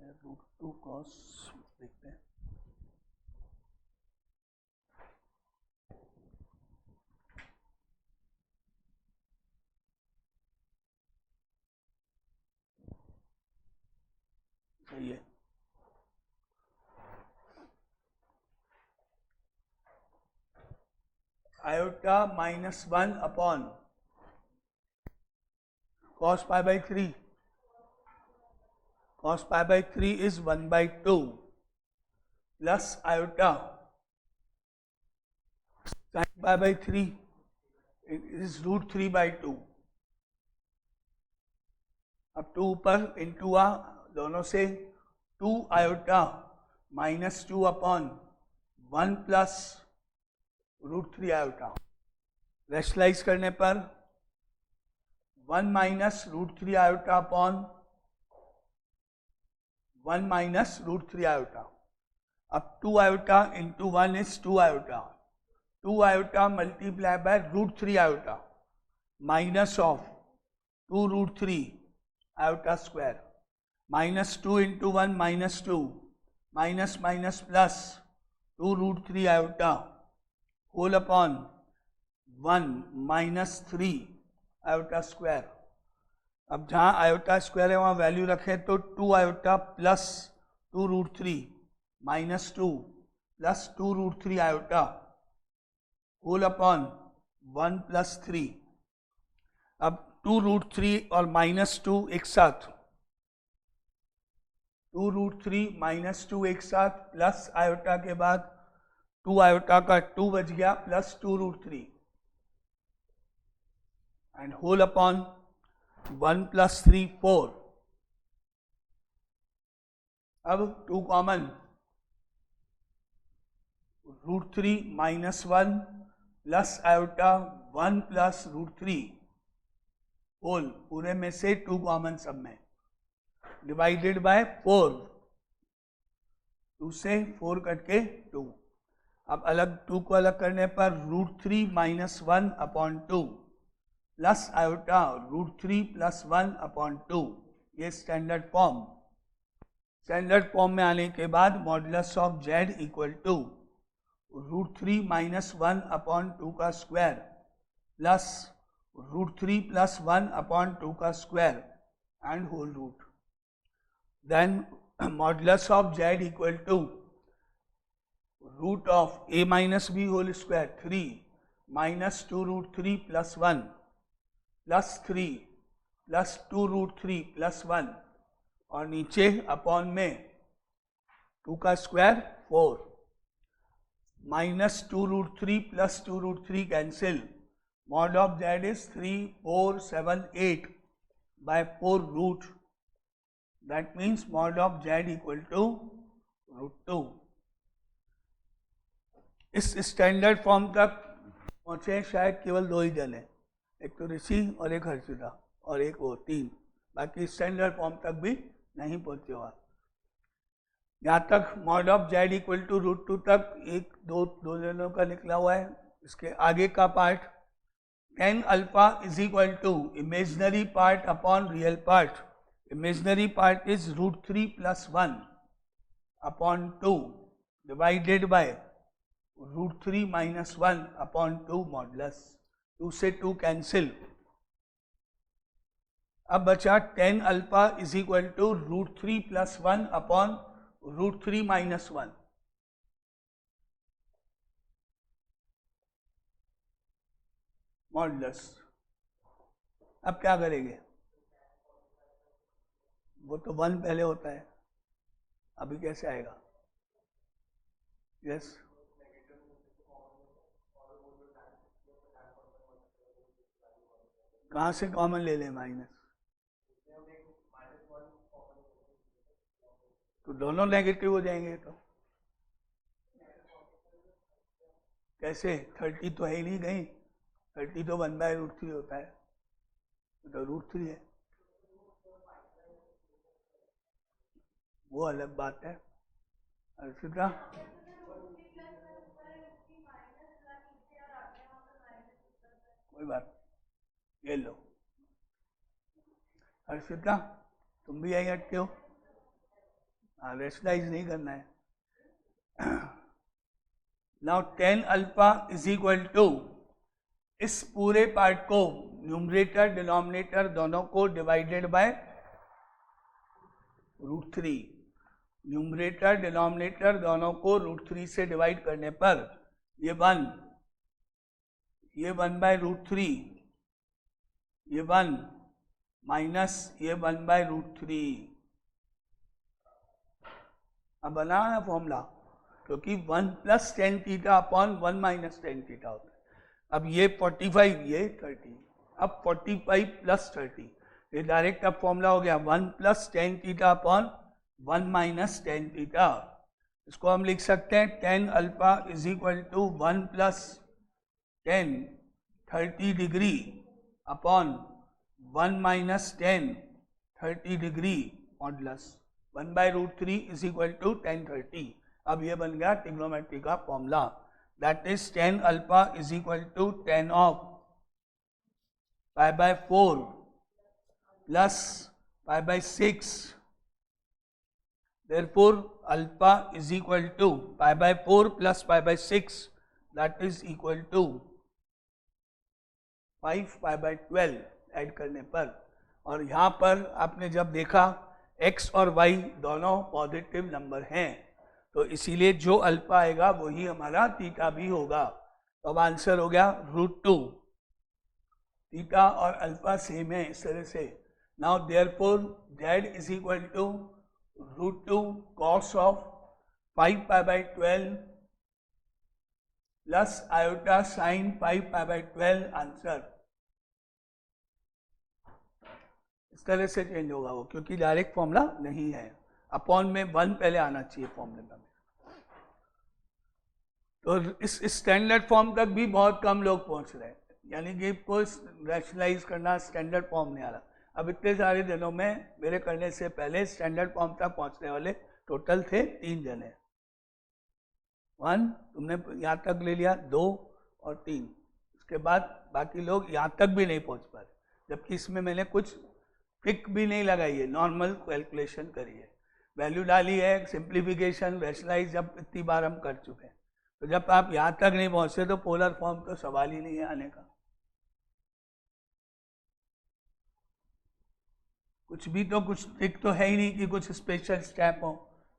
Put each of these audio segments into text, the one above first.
√2 cos देखते हैं। सही है। Iota -1 upon cos π/3. cos π/3 is 1/2 plus iota sin π/3 is √3/2. अब 2 ऊपर इंटू दोनों से 2 iota -2 upon 1 plus √3 iota. Rationalise करने पर 1 minus √3 iota upon 1 minus √3 iota. अब 2 iota into 1 is 2 iota. 2 iota multiply by √3 iota minus of 2 √3 iota square. -2 into 1 -2 minus minus plus 2 √3 iota whole upon 1 -3 iota square. अब जहाँ iota square है वहाँ value रखें तो 2 iota plus 2 √3 -2 plus 2 √3 iota whole upon 1 + 3। अब 2 √3 और -2 एक साथ, 2 √3 -2 एक साथ प्लस आयोटा के बाद 2 आयोटा का 2 बच गया प्लस 2 √3 एंड होल अपॉन 1 + 3 4। अब 2 कॉमन, √3 -1 प्लस आयोटा 1 + √3 होल, पूरे में से 2 कॉमन सब में, डिवाइडेड बाय 4। 2 से 4 कट के 2। अब अलग 2 को अलग करने पर √3 -1 अपॉन 2 प्लस आयोटा √3 + 1 अपॉन 2। ये स्टैंडर्ड फॉर्म। स्टैंडर्ड फॉर्म में आने के बाद modulus of z equal to √3 -1 upon 2 का स्क्वायर प्लस √3 + 1 अपॉन 2 का square and whole root. Then modulus of z equal to root of a - b whole square 3 -2 √3 + 1 plus 3 plus 2 √3 + 1 और नीचे upon में 2 का square 4 -2 √3 + 2 √3 cancel. Mod of z is 3 4 7 8 by 4 root. That means mod of z equal to √2। इस standard form तक पहुंचे शायद केवल 2 ही जने, एक तो ऋषि और एक हर्षिता और एक वो 3। बाकी स्टैंडर्ड फॉर्म तक भी नहीं पहुंचे हुआ। यहाँ तक mod of z equal to √2 तक एक दो जनों का निकला हुआ है। इसके आगे का part tan alpha is equal to imaginary part upon real part. Imaginary part is √3 + 1 upon 2 divided by √3 - 1 upon 2 modulus. 2 से 2 कैंसिल। अब बचा tan alpha is equal to √3 + 1 upon √3 - 1। Modulus. अब क्या करेंगे? वो तो 1 पहले होता है, अभी कैसे आएगा? यस कहाँ से कॉमन ले लें माइनस? तो दोनों नेगेटिव हो जाएंगे। तो कैसे? 30 तो है ही नहीं कहीं। 30 तो 1/√3 होता है, तो √3 है। वो अलग बात है। अर्षिता कोई बात, ये लो। अर्षिता तुम भी यही अटके हो? रेशनलाइज नहीं करना है। Now tan alpha is equal to, इस पूरे पार्ट को न्यूमरेटर डिनोमिनेटर दोनों को डिवाइडेड बाय √3, न्यूमरेटर डिनोमिनेटर दोनों को √3 से डिवाइड करने पर ये 1 बाय √3, ये 1 माइनस ये 1 बाय √3। अब बना है फॉर्मूला, क्योंकि 1 plus tan theta upon 1 minus tan theta होता है। अब ये 45, ये 30, अब 45 प्लस 30, ये डायरेक्ट अब फॉर्मूला हो गया 1 plus tan theta upon 1 minus tan theta. इसको हम लिख सकते हैं tan alpha is equal to 1 plus tan 30 degree upon 1 minus tan 30 degree modulus 1 by √3 is equal to 1030। अब ये बन गया ट्रिग्नोमेट्री का formula, that is tan alpha is equal to 10 of pi by 4 plus pi by 6, therefore alpha is equal to pi by 4 plus pi by 6, that is equal to 5 pi by 12 add करने पर। और यहाँ पर आपने जब देखा x और y दोनों पॉजिटिव नंबर हैं, तो इसीलिए जो अल्फा आएगा वही हमारा थीटा भी होगा। तो अब आंसर हो गया √2। थीटा और अल्फा सेम है इस तरह से। Now therefore z is equal to √2 cos of 5 pi by 12 plus iota sin 5 pi by 12 answer. इस तरह से चेंज होगा वो, क्योंकि डायरेक्ट फॉर्मूला नहीं है, अपॉन में 1 पहले आना चाहिए फॉर्मूले में। तो इस स्टैंडर्ड फॉर्म तक भी बहुत कम लोग पहुंच रहे हैं, यानी कि कोई रैशनलाइज करना स्टैंडर्ड फॉर्म नहीं आ रहा। अब इतने सारे दिनों में मेरे करने से पहले स्टैंडर्ड फॉर्म तक पहुंचने वाले टोटल थे 3 जने। 1 तुमने यहाँ तक ले लिया, 2 और 3, उसके बाद बाकी लोग यहाँ तक भी नहीं पहुंच पा रहे, जबकि इसमें मैंने कुछ ट्रिक भी नहीं लगाई है, नॉर्मल कैलकुलेशन करी है, वैल्यू डाली है, सिंप्लीफिकेशन रैशनलाइज जब इतनी बार हम कर चुके हैं। तो जब आप यहाँ तक नहीं पहुँचते तो पोलर फॉर्म तो सवाल ही नहीं है आने का। कुछ भी तो कुछ ट्रिक तो है ही नहीं कि कुछ स्पेशल स्टेप हो।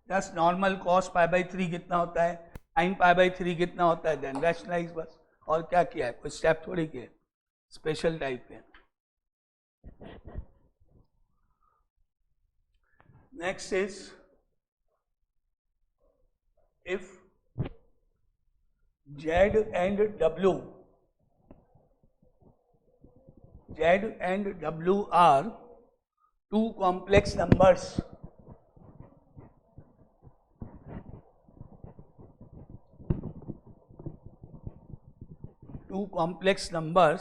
Just normal cos pi by 3 कितना होता है, sin पाई बाई 3 कितना होता है, देन रैशनलाइज, बस। और क्या किया है, कुछ स्टेप थोड़ी किए स्पेशल टाइप के। Next is if Z and W, Z and W are two complex numbers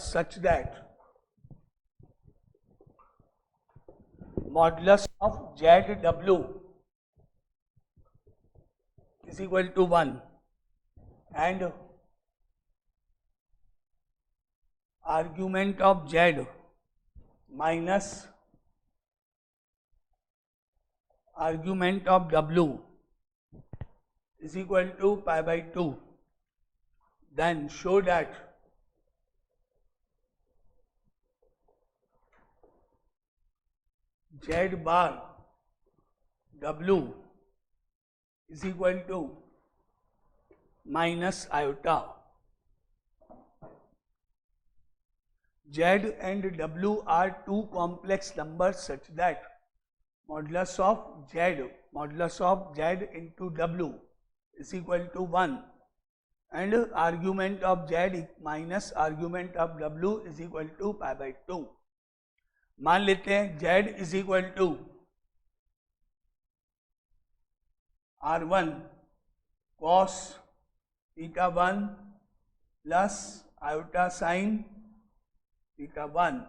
such that modulus of ZW is equal to 1 and argument of Z minus argument of W is equal to pi by 2, then show that Z bar W is equal to minus iota। Z and W are two complex numbers such that modulus of Z into W is equal to 1 and argument of Z minus argument of W is equal to pi by 2। मान लेते हैं Z is equal to R1 cos theta 1 plus iota sin theta 1।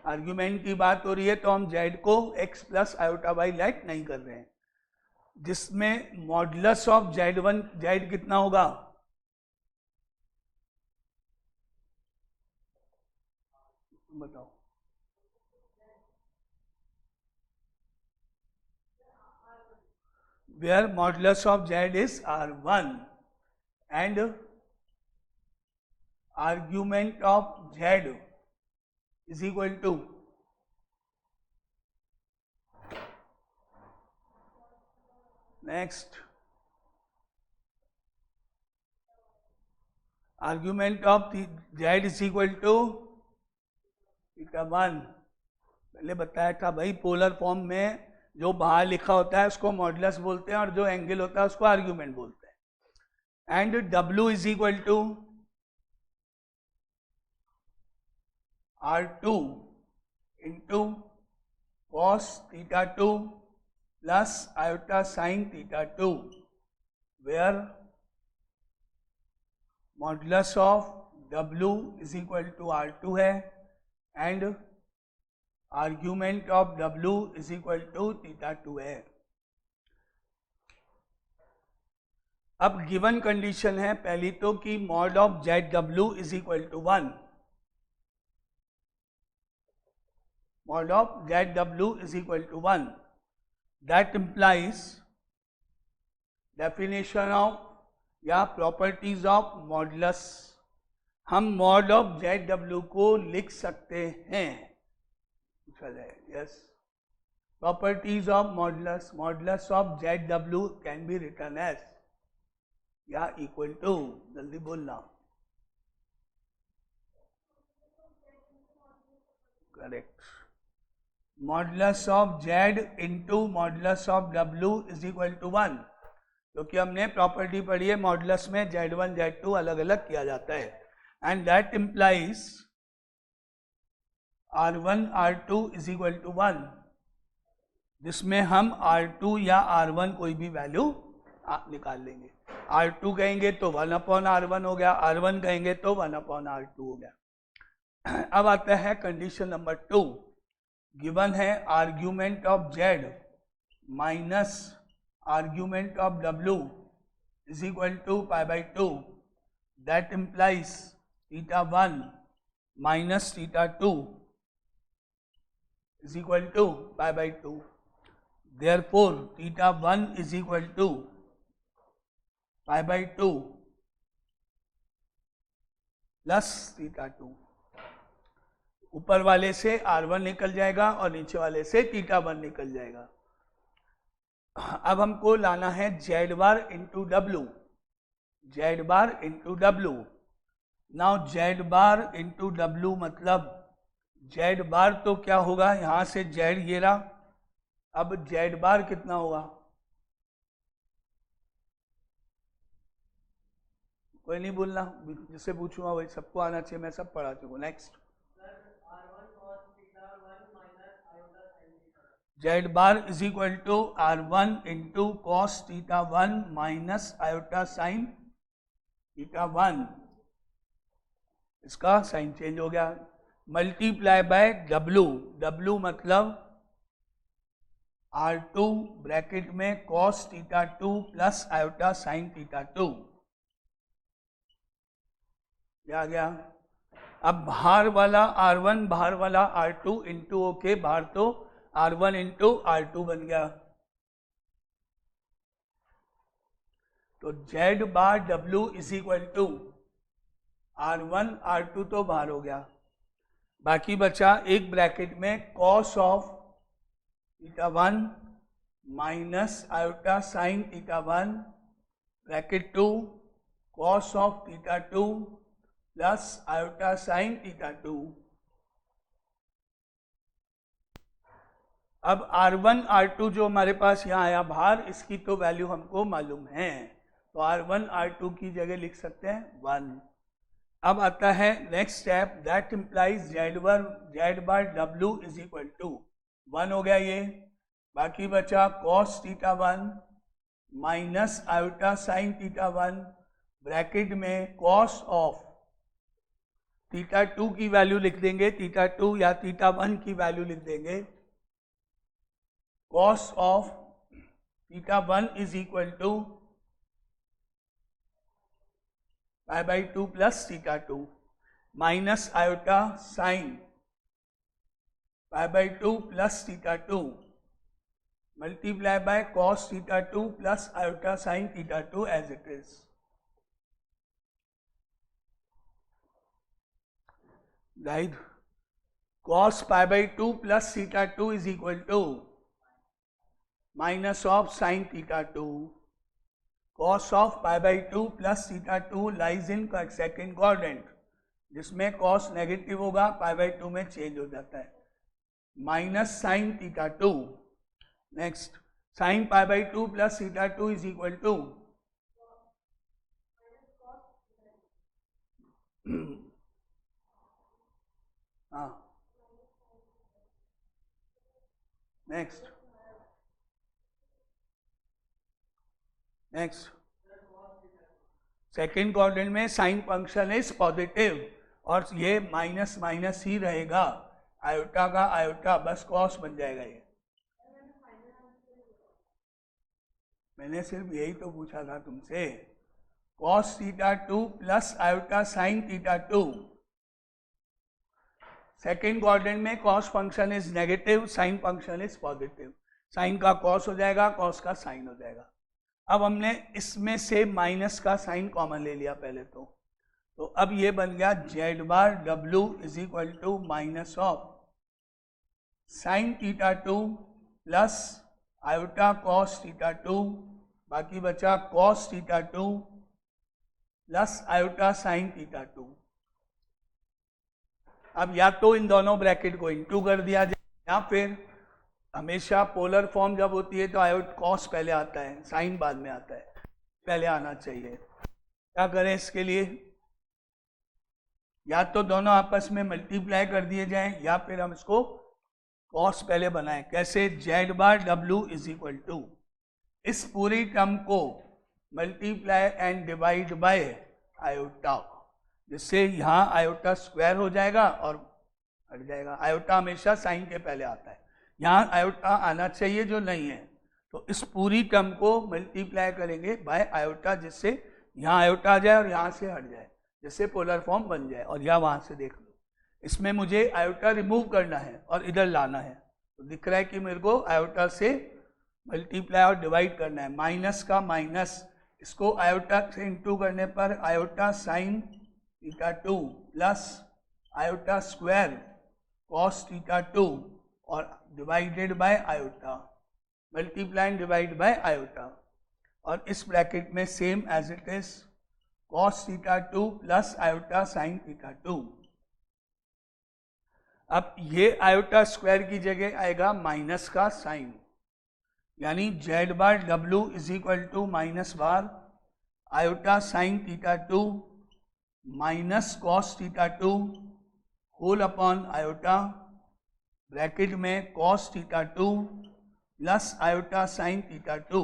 Argument की बात हो रही है तो हम Z को x plus iota y light नहीं कर रहे हैं, जिसमें मॉडुलस ऑफ Z1 Z कितना होगा, बताओ। where modulus of z is r1 and argument of z is equal to next argument of z is equal to theta 1। पहले बताया था भाई पोलर फॉर्म में जो बाहर लिखा होता है उसको मॉडुलस बोलते हैं और जो एंगल होता है उसको आर्ग्यूमेंट बोलते हैं। And W is equal to R2 into cos theta 2 plus iota sine theta 2 where modulus of W is equal to R2 है and argument of W is equal to theta 2 है। अब given condition है पहली तो कि mod of ZW is equal to 1, mod of ZW is equal to 1, that implies definition of या properties of modulus. हम mod of ZW को लिख सकते हैं, yes, properties of modulus, modulus of ZW can be written as या equal to, जल्दी बोलना, correct, modulus of Z into modulus of W is equal to 1, क्योंकि हमने प्रॉपर्टी पढ़ी है मॉडुलस में Z1 Z2 अलग अलग किया जाता है and that implies R1 R2 is equal to 1, जिसमें हम R2 या R1 कोई भी वैल्यू निकाल लेंगे। R2 कहेंगे तो 1 अपॉन R1 हो गया, R1 कहेंगे तो 1 अपॉन R2 हो गया। अब आता है कंडीशन नंबर 2, गिवन है argument of Z minus argument of W is equal to pi by 2, that implies theta 1 minus theta 2 is equal to pi by 2. Therefore, theta 1 is equal to pi by 2 plus theta 2. ऊपर वाले से R1 निकल जाएगा और नीचे वाले से theta 1 निकल जाएगा। अब हमको लाना है Z bar into W, Z bar into W। Now Z bar into W मतलब Z बार तो क्या होगा, यहां से Z ये रहा, अब Z बार कितना होगा, कोई नहीं बोलना, जिससे पूछूंगा वही सबको आना चाहिए, मैं सब पढ़ा चुका हूँ। Next, Z bar is equal to R1 into cos theta 1 minus iota sine theta 1, इसका साइन चेंज हो गया, मल्टीप्लाई बाय W, W मतलब R2 ब्रैकेट में cos theta 2 plus iota sine theta 2, क्या आ गया। अब बाहर वाला R1 बाहर वाला R2 इंटू ओके, बाहर तो R1 इंटू R2 बन गया, तो Z bar W is equal to R1 R2 तो बाहर हो गया, बाकी बचा एक ब्रैकेट में cos of theta 1 minus iota sine theta 1 bracket 2 cos of theta 2 plus iota sine theta 2। अब R1 R2 जो हमारे पास यहाँ आया बाहर, इसकी तो वैल्यू हमको मालूम है, तो R1 R2 की जगह लिख सकते हैं 1। अब आता है next step, that implies Z bar W is equal to 1 हो गया ये, बाकी बचा cos theta 1 minus iota sine theta 1 bracket में कॉस ऑफ थीटा 2 की वैल्यू लिख देंगे, थीटा 2 या थीटा 1 की वैल्यू लिख देंगे, cos of theta 1 is equal to pi by 2 plus theta 2 minus iota sine pi by 2 plus theta 2 multiply by cos theta 2 plus iota sin theta 2 as it is. Right? Cos pi by 2 plus theta 2 is equal to minus of sin theta 2. Cos of pi by 2 plus theta 2 lies in second quadrant, जिसमें cos negative होगा, pi by 2 में change हो जाता है, minus sine theta 2. Next sine pi by 2 plus theta 2 is equal to हाँ. Next second quadrant में sine function is positive और ये माइनस माइनस ही रहेगा, आयोटा का आयोटा बस कॉस बन जाएगा. ये मैंने सिर्फ यही तो पूछा था तुमसे, cos theta 2 plus iota sine theta 2. Second quadrant में cos function is negative, sine function is positive. Sine का कॉस हो जाएगा, कॉस का साइन हो जाएगा. अब हमने इसमें से माइनस का साइन कॉमन ले लिया पहले तो अब ये बन गया Z bar W is equal to minus of sine theta 2 plus iota cos theta 2, बाकी बचा cos theta 2 plus iota sine theta 2. अब या तो इन दोनों ब्रैकेट को इनटू कर दिया जाए, या फिर हमेशा पोलर फॉर्म जब होती है तो आयोट कॉस पहले आता है, साइन बाद में आता है, पहले आना चाहिए. क्या करें इसके लिए? या तो दोनों आपस में मल्टीप्लाई कर दिए जाएं, या फिर हम इसको कॉस पहले बनाएं. कैसे? Z bar W is equal to इस पूरी टर्म को multiply and divide by iota, जिससे यहाँ आयोटा स्क्वायर हो जाएगा और हट जाएगा. आयोटा हमेशा साइन के पहले आता है, यहाँ आयोटा आना चाहिए जो नहीं है, तो इस पूरी टर्म को मल्टीप्लाई करेंगे बाय आयोटा, जिससे यहाँ आयोटा आ जाए और यहाँ से हट जाए, जिससे पोलर फॉर्म बन जाए. और या वहाँ से देख लो, इसमें मुझे आयोटा रिमूव करना है और इधर लाना है, तो दिख रहा है कि मेरे को आयोटा से मल्टीप्लाई और डिवाइड करना है. माइनस का माइनस, इसको आयोटा से इंटू करने पर iota sine theta 2 plus iota square cos theta 2 और divided by iota, multiply and divide by iota. और इस ब्रैकेट में same as it is cos theta 2 plus iota sine theta 2. अब ये आयोटा स्क्वायर की जगह आएगा माइनस का साइन, यानी Z bar W is equal to minus bar iota sine theta 2 minus cos theta 2 whole upon iota, bracket में cos theta 2 plus iota sine theta 2.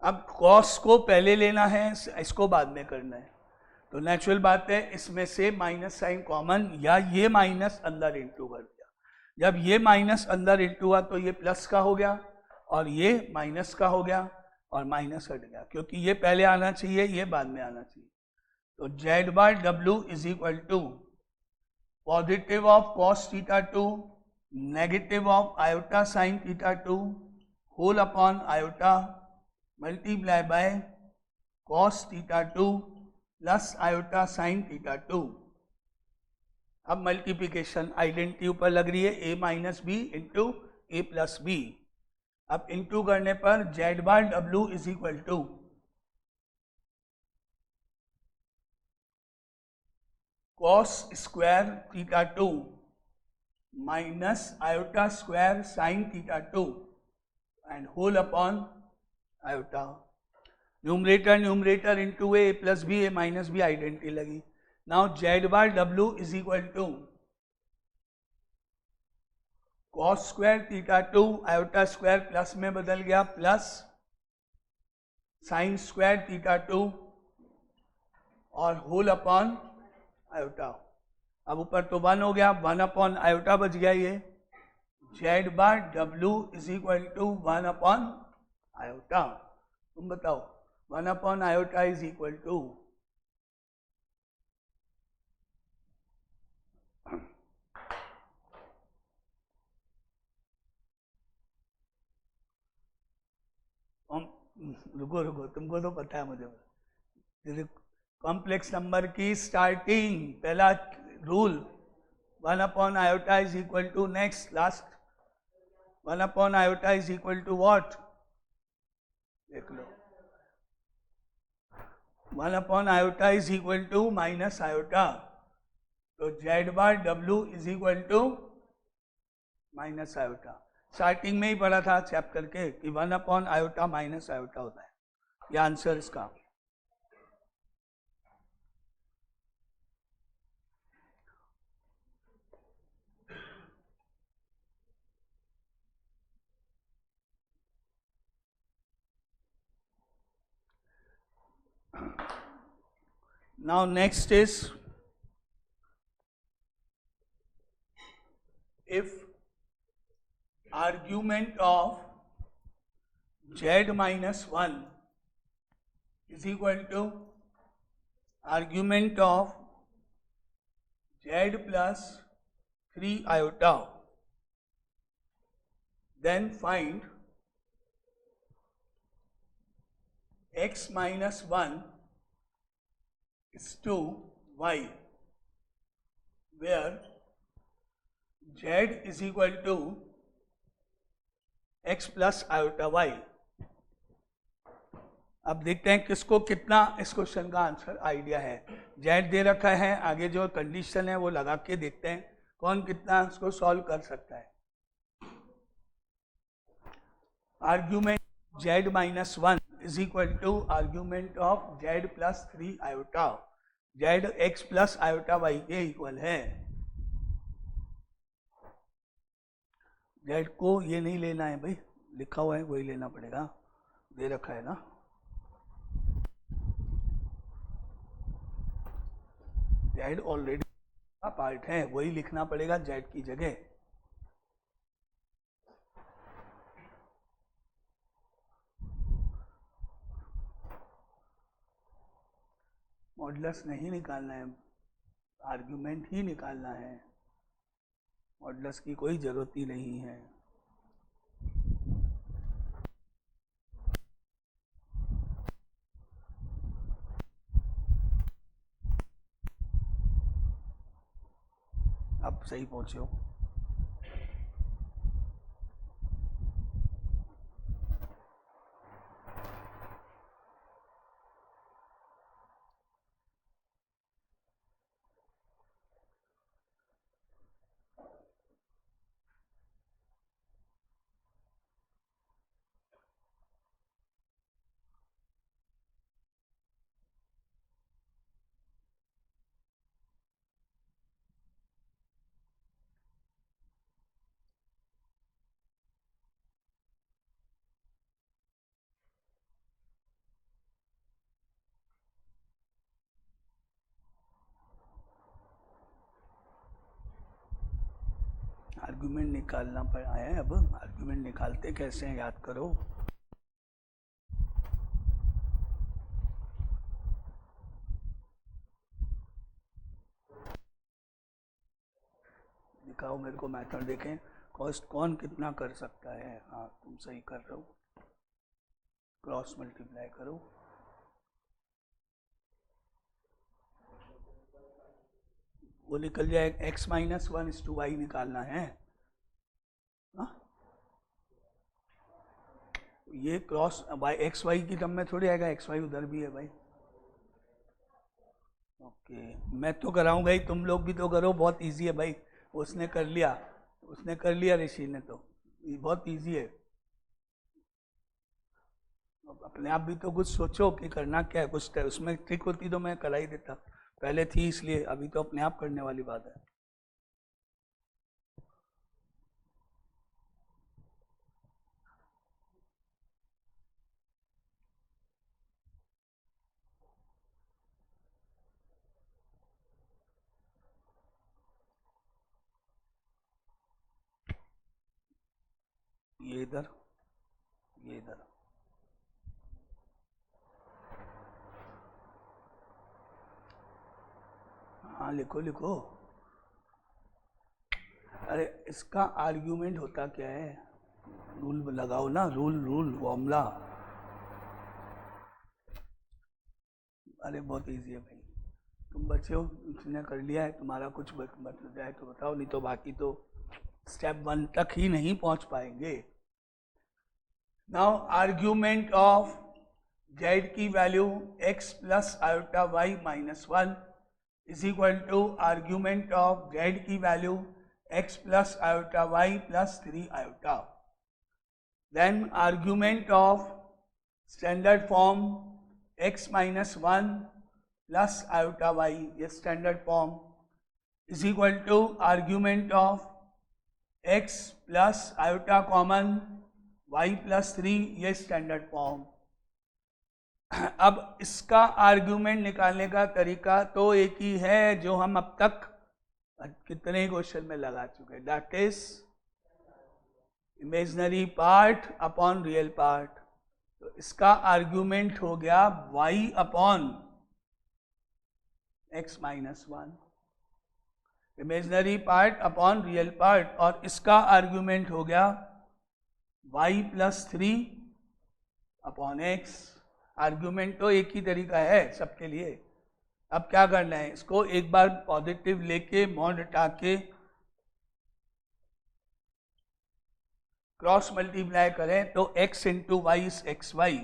अब cos को पहले लेना है, इसको बाद में करना है, तो नेचुरल बात है इसमें से माइनस साइन कॉमन, या ये माइनस अंदर इंटू कर दिया. जब ये माइनस अंदर इंटू हुआ तो ये प्लस का हो गया और ये माइनस का हो गया और माइनस हट गया, क्योंकि ये पहले आना चाहिए, ये बाद में आना चाहिए. तो Z bar W is equal to positive of cos theta 2 negative of iota sine theta 2 whole upon iota multiply by cos theta 2 plus iota sine theta 2. अब मल्टीप्लिकेशन आइडेंटिटी ऊपर लग रही है, A minus B into A plus B. अब into करने पर Z bar W is equal to cos square theta 2 minus iota square sine theta 2 and whole upon iota. Numerator numerator into A plus B, A minus B identity लगी. Now Z bar W is equal to cos square theta 2 iota square plus में बदल गया plus sine square theta 2 और whole upon iota. अब ऊपर तो 1 हो गया, 1 अपॉन आयोटा बच गया. ये Z bar W is equal to 1 upon iota. तुम बताओ 1 upon iota is equal to रुको रुको, तुमको तो पता है मुझे। कॉम्प्लेक्स नंबर की स्टार्टिंग पहला rule 1 upon iota is equal to next last 1 upon iota is equal to what, देख लो 1 upon iota is equal to minus iota, तो Z bar W is equal to minus iota. Starting में ही पढ़ा था chapter के कि 1 upon iota minus iota होता है, ये आंसर इसका। Now next is if argument of z minus 1 is equal to argument of z plus 3 iota, then find x minus 1 is to y, where z is equal to x plus iota y। अब देखते हैं किसको कितना इस question का answer idea है। z दे रखा है, आगे जो कंडीशन है वो लगा के देखते हैं कौन कितना इसको सॉल्व कर सकता है। Argument z minus 1 is equal to argument of z plus 3 iota, z x plus iota y के इक्वल है। z को ये नहीं लेना है भाई, लिखा हुआ है वही लेना पड़ेगा, दे रखा है ना। z ऑलरेडी का पार्ट है, वही लिखना पड़ेगा z की जगह। मॉडुलस नहीं निकालना है, आर्ग्यूमेंट ही निकालना है, मॉडुलस की कोई जरूरत ही नहीं है। अब सही पहुंचे हो। आर्गुमेंट निकालना पड़ा है, अब आर्गुमेंट निकालते कैसे हैं याद करो। दिखाओ मेरे को मेथड, देखें कॉस्ट कौन कितना कर सकता है। हाँ तुम सही कर रहे हो, क्रॉस मल्टीप्लाई करो। वो निकल जाए x minus 1 is to Y निकालना है। हाँ ये क्रॉस वाई एक्स वाई की टर्म में थोड़ी आएगा, एक्स वाई उधर भी है भाई। ओके मैं तो कराऊंगा ही, तुम लोग भी तो करो, बहुत इजी है भाई। उसने कर लिया ऋषि ने, तो ये बहुत इजी है। अपने आप भी तो कुछ सोचो कि करना क्या है, कुछ उसमें ट्रिक होती तो मैं करा ही देता, पहले थी इसलिए, अभी तो अपने आप करने वाली बात है। ये इधर, ये इधर, हाँ लिखो लिखो। अरे इसका आर्ग्यूमेंट होता क्या है, रूल लगाओ ना, रूल फॉर्मूला। अरे बहुत इजी है भाई, तुम बच्चे हो, तुमने कर लिया है, तुम्हारा कुछ बच जाए तो बताओ, नहीं तो बाकी तो स्टेप 1 तक ही नहीं पहुंच पाएंगे। नाउ आर्ग्यूमेंट ऑफ z की value x plus iota y minus 1 is equal to argument of z की value x plus iota y plus 3 iota. Then argument of standard form x minus 1 plus iota y, ये standard form, is equal to argument of x plus iota common y plus 3, ये standard form. अब इसका argument निकालने का तरीका तो एक ही है जो हम अब तक कितने क्वेश्चन में लगा चुके हैं, that is imaginary part upon real part. तो इसका आर्ग्यूमेंट हो गया y upon x minus 1, imaginary part upon real part, और इसका आर्ग्यूमेंट हो गया y plus 3 upon x। Argument तो एक ही तरीका है सबके लिए। अब क्या करना है, इसको एक बार पॉजिटिव लेके मॉड हटा के क्रॉस मल्टीप्लाई करें तो x into Y is X Y,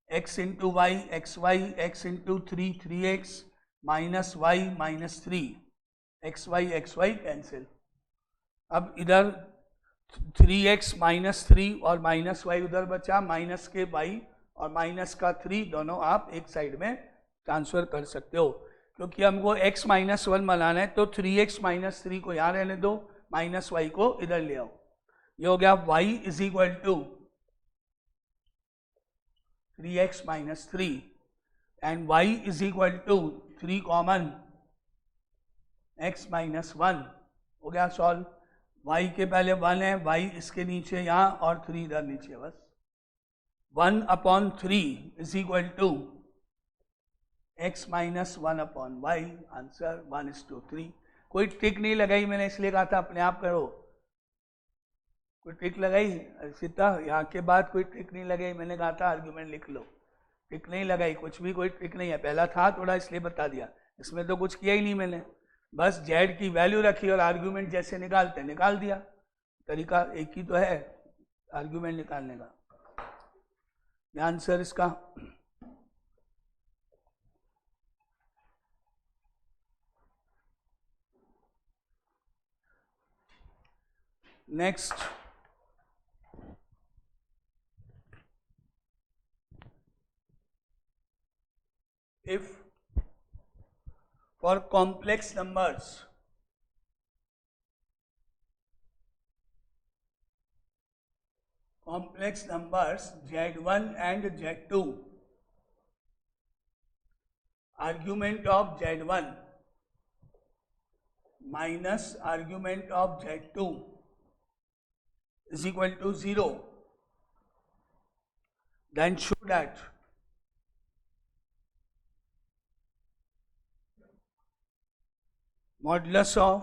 X into Y X Y, X into 3 minus Y minus 3, X Y cancel. अब इधर 3x माइनस 3 और माइनस वाई उधर बचा, माइनस के y और माइनस का 3 दोनों आप एक साइड में ट्रांसफर कर सकते हो। क्योंकि हमको x माइनस 1 बनाना है तो 3x माइनस 3 को यहाँ रहने दो, माइनस वाई को इधर ले आओ। ये हो गया y is equal to 3x minus 3 and y is equal to 3 common x minus 1। हो गया सॉल्व। y के पहले 1 है, y इसके नीचे यहाँ और 3 इधर नीचे, बस 1 upon 3 is equal to x minus 1 upon y। Answer 1:3। कोई ट्रिक नहीं लगाई मैंने, इसलिए कहा था अपने आप करो। कोई ट्रिक लगाई सीता? यहाँ के बाद कोई ट्रिक नहीं लगाई, मैंने कहा था आर्ग्यूमेंट लिख लो, ट्रिक नहीं लगाई, कुछ भी कोई ट्रिक नहीं है। पहला था थोड़ा इसलिए बता दिया, इसमें तो कुछ किया ही नहीं मैंने, बस z की वैल्यू रखी और आर्ग्यूमेंट जैसे निकालते निकाल दिया। तरीका एक ही तो है आर्ग्यूमेंट निकालने का। आंसर इसका next, if for complex numbers z1 and z2, argument of z1 minus argument of z2 is equal to 0, then show that modulus of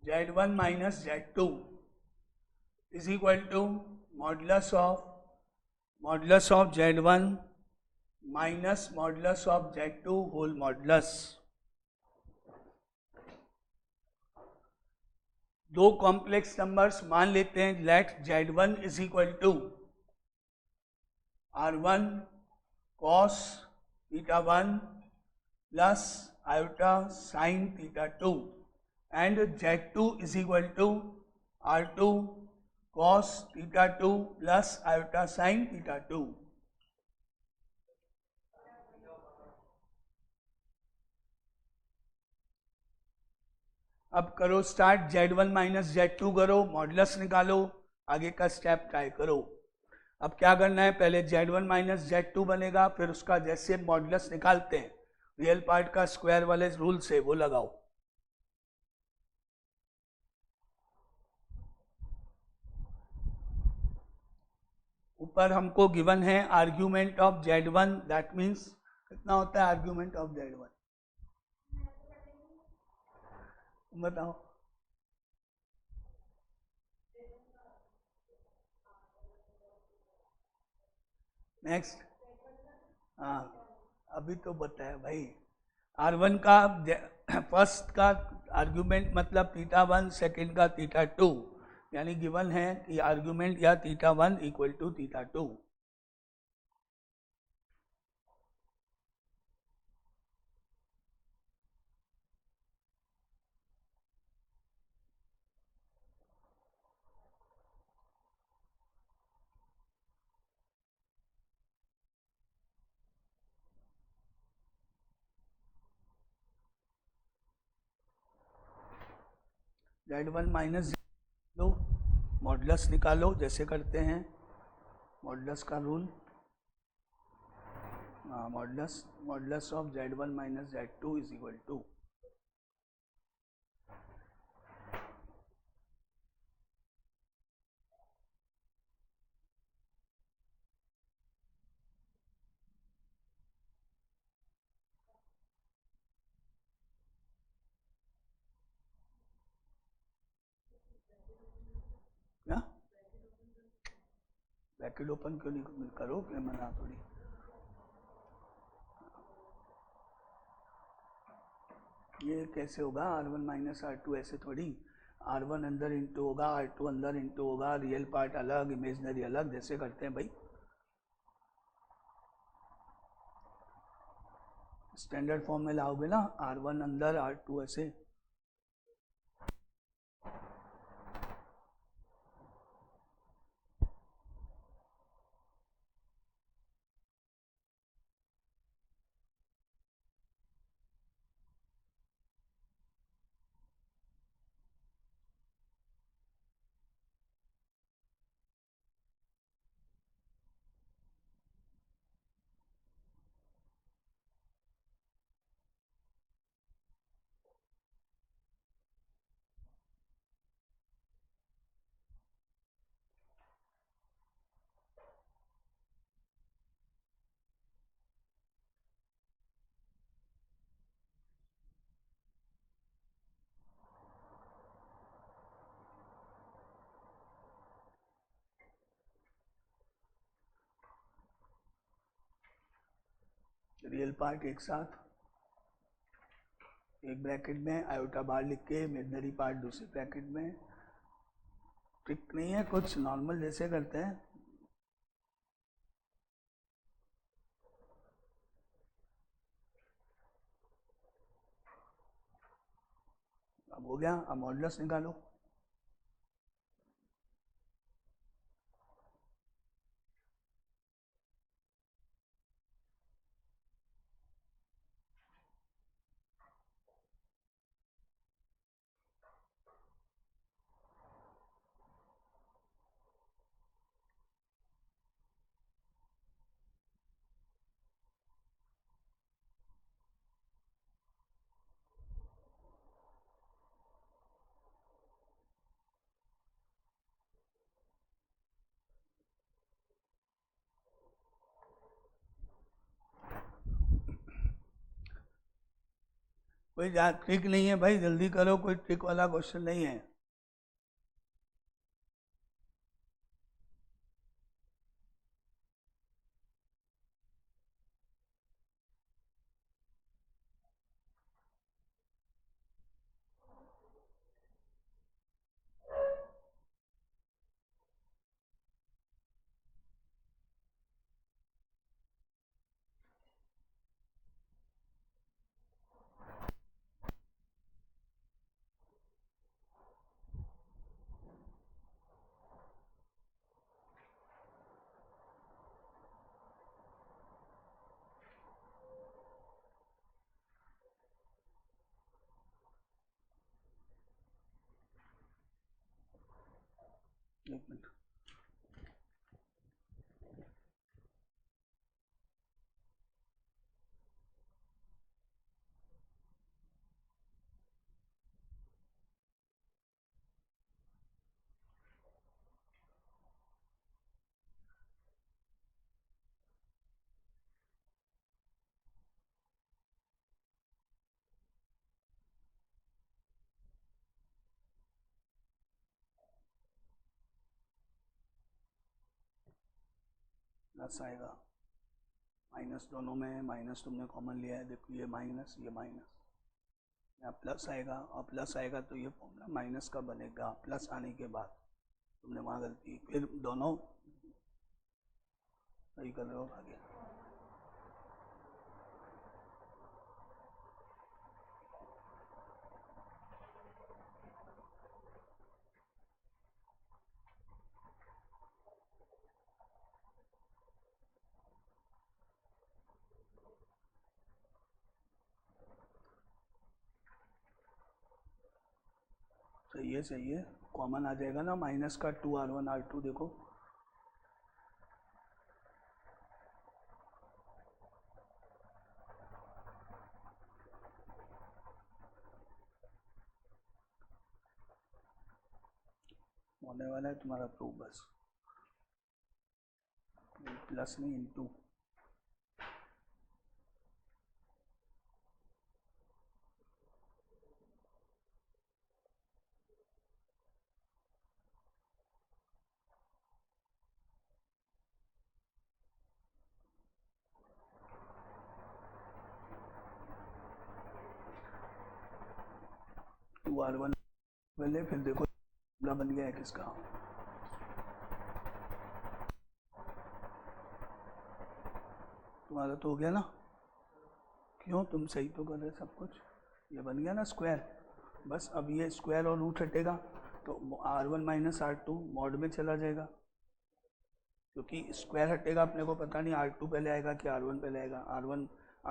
z1 minus z2 is equal to modulus of z1 minus modulus of z2 whole modulus। दो complex numbers मान लेते हैं, let z1 is equal to r1 cos theta 1 plus iota sine theta 2 and z2 is equal to r2 cos theta 2 plus iota sine theta 2। अब करो start, z1 minus z2 करो, modulus निकालो, आगे का step try करो। अब क्या करना है, पहले z1 माइनस z2 बनेगा, फिर उसका जैसे मॉडुलस निकालते हैं रियल पार्ट का स्क्वायर वाले रूल से, वो लगाओ। ऊपर हमको गिवन है argument of z1, that means कितना होता है आर्ग्यूमेंट ऑफ z1, बताओ। नेक्स्ट, हाँ अभी तो बताया भाई, R1 का फर्स्ट का आर्ग्यूमेंट मतलब θ1, सेकंड का θ2, यानी गिवन है कि आर्ग्यूमेंट या θ1 इक्वल टू θ2। Z1 माइनस लो, मॉडुलस निकालो जैसे करते हैं, मॉडुलस का rule. Modulus of Z1 minus Z2 is equal to, क्या ब्रैकेट ओपन क्यों नहीं करो, क्या मना थोड़ी। ये कैसे होगा R1 माइनस R2, ऐसे थोड़ी। R1 अंदर इंटू होगा, R2 अंदर इंटू होगा, रियल पार्ट अलग इमेजनरी अलग, जैसे करते हैं भाई। स्टैंडर्ड फॉर्म में लाओगे ना, R1 अंदर R2 ऐसे। रियल पार्ट एक साथ एक ब्रैकेट में, आयोटा बार लिख के, इमेजनरी पार्ट दूसरे ब्रैकेट में। ट्रिक नहीं है कुछ, नॉर्मल जैसे करते हैं। अब हो गया, अब मॉडुलस निकालो। कोई ट्रिक नहीं है भाई, जल्दी करो, कोई ट्रिक वाला क्वेश्चन नहीं है। एक मिनट, प्लस आएगा, माइनस दोनों में है, माइनस तुमने कॉमन लिया है, देखो ये माइनस यहाँ प्लस आएगा, और प्लस आएगा तो ये फॉर्मूला माइनस का बनेगा प्लस आने के बाद, तुमने वहाँ गलती, फिर दोनों सही कर रहे हो आगे। सही है, कॉमन आ जाएगा ना माइनस का 2r1 r2, देखो होने वाला है तुम्हारा प्रूफ, बस प्लस नहीं इनटू। टू r1 पहले, फिर देखो बन गया है किसका, तुम्हारा तो हो गया ना, क्यों तुम सही तो कर रहे सब कुछ, ये बन गया ना स्क्वायर, बस अब ये स्क्वायर और रूट हटेगा तो r1 माइनस r2 मॉड में चला जाएगा, क्योंकि स्क्वायर हटेगा अपने को पता नहीं r2 पहले आएगा कि r1 पहले आएगा, r1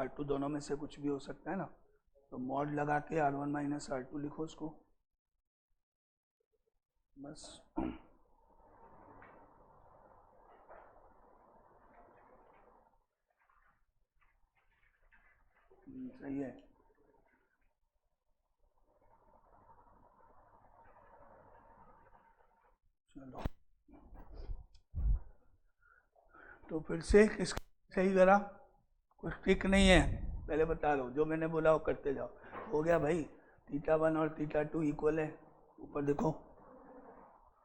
r2 दोनों में से कुछ भी हो सकता है ना, तो मॉड लगा के r1 माइनस r2 लिखो उसको, बस सही है। चलो तो फिर से किसका सही करा, कुछ ट्रिक नहीं है, पहले बता रहा हूँ, जो मैंने बोला वो करते जाओ। हो गया भाई, θ1 और θ2 इक्वल है, ऊपर देखो,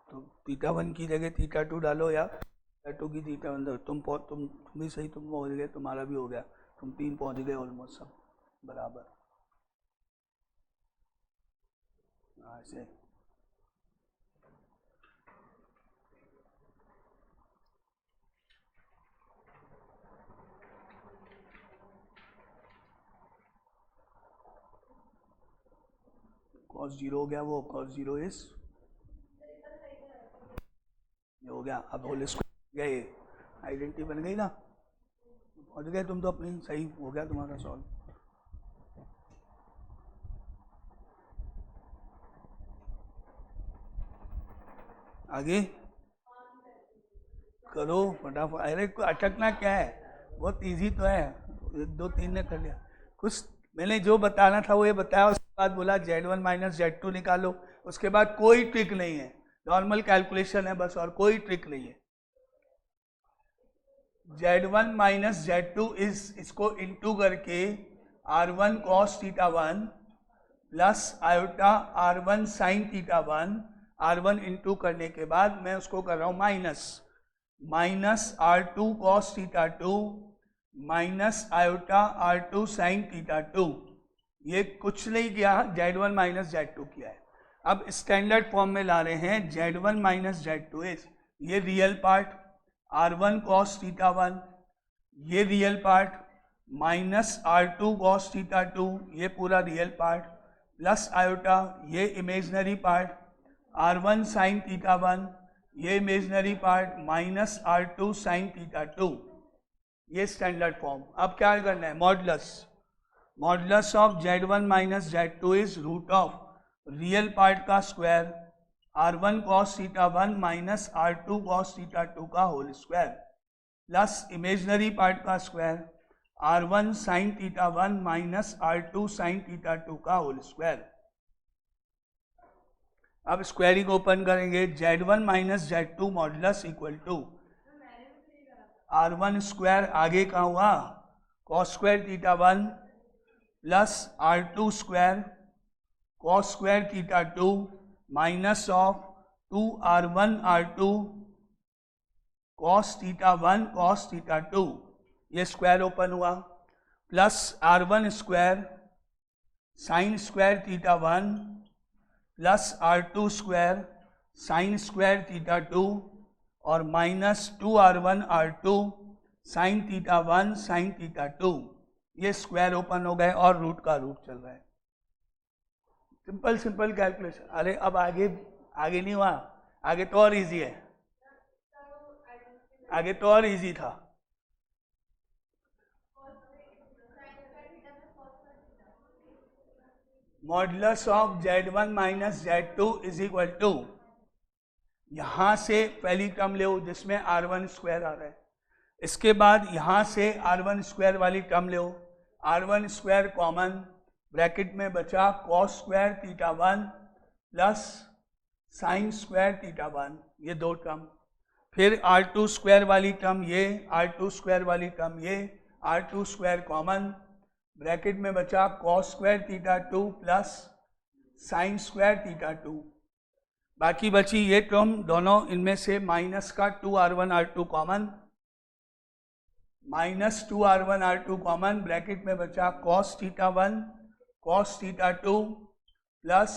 तो θ1 की जगह θ2 डालो या θ2 की θ1, तुम भी सही, तुम पहुँच गए, तुम्हारा भी हो गया, तुम 3 पहुँच गए ऑलमोस्ट सब बराबर। ऐसे cos 0 हो गया, वो cos 0 इज ये हो गया, अब होल स्क्वायर गए, आइडेंटिटी बन गई ना, पहुँच गए तुम तो अपनी, सही हो गया तुम्हारा सॉल्व। आगे करो फटाफट, अरे अटकना क्या है, बहुत इजी तो है, 1 2 3 ने कर लिया, कुछ मैंने जो बताना था वो ये बताया, उसके बाद बोला Z1 माइनस Z2 निकालो, उसके बाद कोई ट्रिक नहीं है, नॉर्मल कैलकुलेशन है बस, और कोई ट्रिक नहीं है। Z1 माइनस Z2 इसको इंटू करके R1 cos θ1 plus iota R1 sin θ1, R1 into करने के बाद मैं उसको कर रहा हूँ minus R2 cos θ2 minus iota R2 sin θ2, ये कुछ नहीं किया, Z1 माइनस Z2 किया है। अब स्टैंडर्ड फॉर्म में ला रहे हैं, Z1 माइनस Z2 इज ये रियल पार्ट R1 cos θ1, ये real part minus R2 cos θ2, ये पूरा रियल पार्ट प्लस आयोटा ये इमेजनरी पार्ट R1 sin θ1, ये imaginary part minus R2 sin θ2, ये स्टैंडर्ड फॉर्म। अब क्या करना है, modulus of Z1 minus Z2 is root of real part का square R1 cos θ1 minus R2 cos θ2 का whole square plus imaginary part का square R1 sin θ1 minus R2 sin θ2 का whole square. अब squaring open करेंगे, Z1 minus Z2 modulus equal to R1 square, आगे का हुआ cos square θ1 plus R2 square cos square θ2 minus of 2R1 R2 cos θ1 cos θ2, ये square open हुआ, plus r1 square sine square theta 1 plus r2 square sine square theta 2 और minus 2r1 r2 sign theta 1 sign theta 2। ये square open हो गए और root का root चल रहा है। Simple simple calculation. अरे अब आगे नहीं हुआ, आगे तो और इजी है, आगे तो और इजी था। Modulus of z1 minus z2 is equal to, यहां से पहली टर्म ले जिसमें r1 स्क्वायर आ रहा है, इसके बाद यहां से r1 स्क्वायर वाली टर्म ले, r1 स्क्वायर कॉमन, ब्रैकेट में बचा cos square theta 1 plus sine square theta 1, ये दो टर्म। फिर r2 स्क्वायर वाली टर्म ये, r2 स्क्वायर वाली टर्म ये, r2 स्क्वायर कॉमन, ब्रैकेट में बचा cos square theta 2 plus sine square theta 2। बाकी बची ये टर्म दोनों, इनमें से माइनस का 2r1 r2 common, minus 2r1 r2 common, bracket में बचा cos theta 1 cos theta 2 plus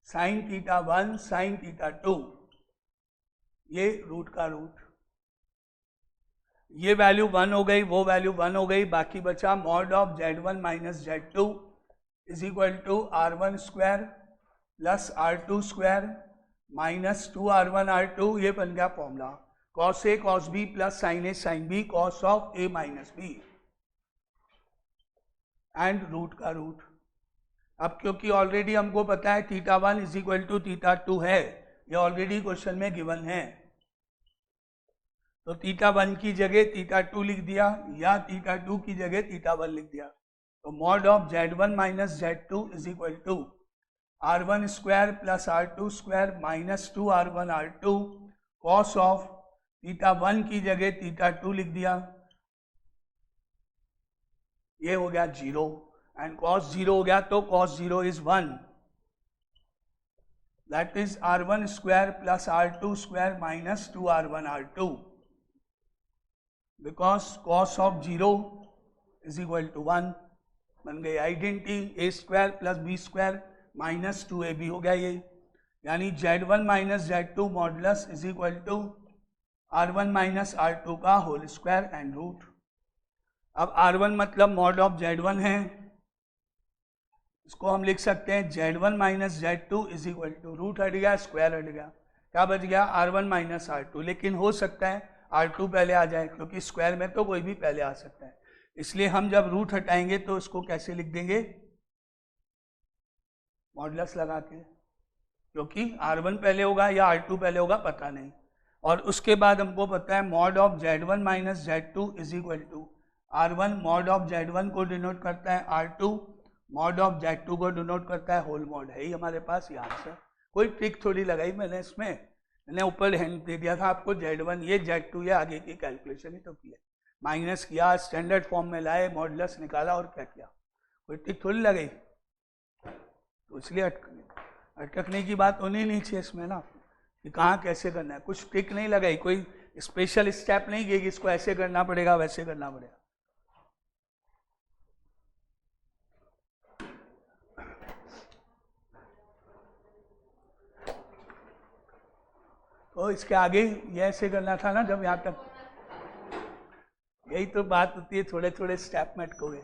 sign theta 1 sign theta 2। ये रूट का रूट, ये वैल्यू 1 हो गई, वो वैल्यू 1 हो गई, बाकी बचा mod of z1 minus z2 is equal to r1 square plus r2 square minus 2r1 r2, ये बन गया formula cos a cos b plus sin a sin b cos of a minus b and root का रूट। अब क्योंकि already हमको पता है theta 1 is equal to theta 2 है, ये ऑलरेडी क्वेश्चन में गिवन है, तो थीटा 1 की जगह थीटा 2 लिख दिया या थीटा 2 की जगह थीटा 1 लिख दिया। तो mod of z1 minus z2 is equal to r1 square plus r2 square minus 2r1 r2 cos of theta 1 की जगह थीटा 2 लिख दिया, ये हो गया 0 एंड कॉस 0 हो गया तो cos 0 is 1, that is r1 square plus r2 square minus 2r1 r2 because cos of 0 is equal to 1। बन गई identity, a square plus B square minus 2ab हो गया ये, यानी z1 minus z2 modulus is equal to r1 minus r2 का whole square and root. अब r1 मतलब mod of z1 है, इसको हम लिख सकते हैं z1 minus z2 is equal to, root हट गया स्क्वायर हट गया, क्या बच गया r1 माइनस r2, लेकिन हो सकता है r2 पहले आ जाए क्योंकि स्क्वायर में तो कोई भी पहले आ सकता है, इसलिए हम जब रूट हटाएंगे तो इसको कैसे लिख देंगे, मॉडुलस लगा के, क्योंकि r1 पहले होगा या r2 पहले होगा पता नहीं। और उसके बाद हमको पता है mod of z1 minus z2 is equal to r1 mod of z1 को डिनोट करता है r2 मॉड ऑफ z2 को डिनोट करता है होल मॉड, है ही हमारे पास ये आंसर। कोई ट्रिक थोड़ी लगाई मैंने इसमें, मैंने ऊपर हैंड दे दिया था आपको z1 ये z2 ये आगे की कैलकुलेशन ही तो की है, माइनस किया स्टैंडर्ड फॉर्म में लाए मॉडुलस निकाला और क्या किया, कोई ट्रिक थोड़ी लगाई, तो इसलिए अटकने की बात होनी नहीं चाहिए इसमें ना कि कहाँ कैसे करना है, कुछ ट्रिक नहीं लगाई, कोई स्पेशल स्टेप नहीं किए कि इसको ऐसे करना पड़ेगा वैसे करना पड़ेगा। तो इसके आगे ये ऐसे करना था ना, जब यहाँ तक, यही तो बात होती है, थोड़े थोड़े स्टेप में अटकोगे।